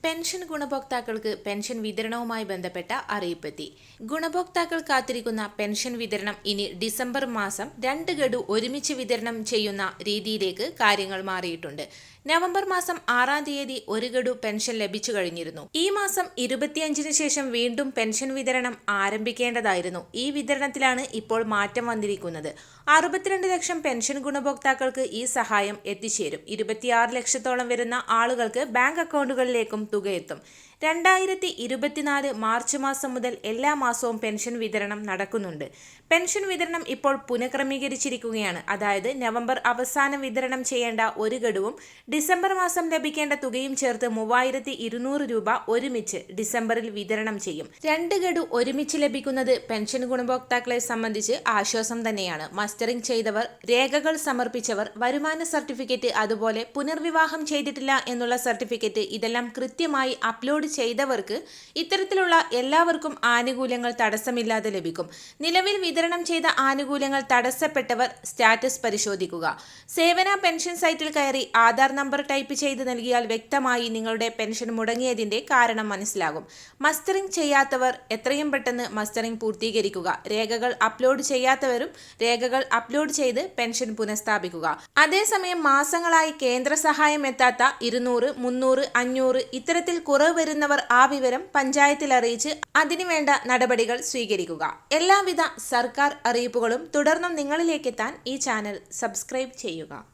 Pension ഗുണഭോക്താക്കൾക്ക് pension വിതരണവുമായി ബന്ധപ്പെട്ട അറിയിപ്പെത്തി. ഗുണഭോക്താക്കൾ കാത്തിരിക്കുന്ന പെൻഷൻ വിതരണം ഇനി ഡിസംബർ മാസം 2 ഗഡു ഒരുമിച്ച് വിതരണം ചെയ്യുന്ന രീതിയിലേക്ക് കാര്യങ്ങൾ മാറിയിട്ടുണ്ട്. നവംബർ മാസം 6-ാം തീയതി 1 ഗഡു പെൻഷൻ ലഭിച്ചു കഴിഞ്ഞിരുന്നു. ഈ മാസം 25-ന് ശേഷം വീണ്ടും പെൻഷൻ വിതരണം ആരംഭിക്കേണ്ടതായിരുന്നു. ഈ വിതരണത്തിലാണ് ഇപ്പോൾ മാറ്റം വന്നിരിക്കുന്നത്. 62 ലക്ഷം പെൻഷൻ ഗുണഭോക്താക്കൾക്ക് ഈ സഹായം എത്തിച്ചേരും. 26 ലക്ഷത്തോളം വരുന്ന ആളുകൾക്ക് ബാങ്ക് അക്കൗണ്ടുകളിലേക്കും തുകയെത്തും. 2024 മാർച്ച് മാസം മുതൽ എല്ലാ മാസവും പെൻഷൻ വിതരണം നടക്കുന്നുണ്ട്. പെൻഷൻ വിതരണം ഇപ്പോൾ പുനഃക്രമീകരിച്ചിരിക്കുകയാണ്. അതായത് നവംബർ അവസാനം വിതരണം ചെയ്യേണ്ട 1 ഗഡുവും ഡിസംബർ മാസം ലഭിക്കേണ്ട തുകയും ചേർത്ത് 3200 രൂപ ഒരുമിച്ച് ഡിസംബറിൽ വിതരണം ചെയ്യും. 2 ഗഡു ഒരുമിച്ച് ലഭിക്കുന്നത് പെൻഷൻ ഗുണഭോക്താക്കളെ സംബന്ധിച്ച് ആശ്വാസം തന്നെയാണ്. മസ്റ്ററിംഗ് ചെയ്തവർ, രേഖകൾ സമർപ്പിച്ചവർ, വരുമാന സർട്ടിഫിക്കറ്റ്, അതുപോലെ പുനർവിവാഹം ചെയ്തിട്ടില്ല എന്നുള്ള സർട്ടിഫിക്കറ്റ്, ഇതെല്ലാം കൃത്യമായി അപ്ലോഡ് ചെയ്തവർക്ക് ഇത്തരത്തിലുള്ള എല്ലാവർക്കും ആനുകൂല്യങ്ങൾ തടസ്സമില്ലാതെ ലഭിക്കും. നിലവിൽ വിതരണം ചെയ്ത ആനുകൂല്യങ്ങൾ തടസ്സപ്പെട്ടവർ സ്റ്റാറ്റസ് പരിശോധിക്കുക. സേവന പെൻഷൻ സൈറ്റിൽ കയറി ആധാർ നമ്പർ ടൈപ്പ് ചെയ്ത് നൽകിയാൽ വ്യക്തമായി നിങ്ങളുടെ പെൻഷൻ മുടങ്ങിയതിന്റെ കാരണം മനസ്സിലാകും. മസ്റ്ററിംഗ് ചെയ്യാത്തവർ എത്രയും പെട്ടെന്ന് മസ്റ്ററിംഗ് പൂർത്തീകരിക്കുക. രേഖകൾ അപ്ലോഡ് ചെയ്യാത്തവരും രേഖകൾ അപ്ലോഡ് ചെയ്ത് പെൻഷൻ പുനഃസ്ഥാപിക്കുക. അതേസമയം മാസങ്ങളായി കേന്ദ്ര സഹായം എത്താത്ത 200, 300, 500 ഇത്തരത്തിൽ കുറവ് വരുന്നവർ ആ വിവരം പഞ്ചായത്തിൽ അറിയിച്ച് അതിനുവേണ്ട നടപടികൾ സ്വീകരിക്കുക. എല്ലാവിധ സർക്കാർ അറിയിപ്പുകളും തുടർന്നും നിങ്ങളിലേക്കെത്താൻ ഈ ചാനൽ സബ്സ്ക്രൈബ് ചെയ്യുക.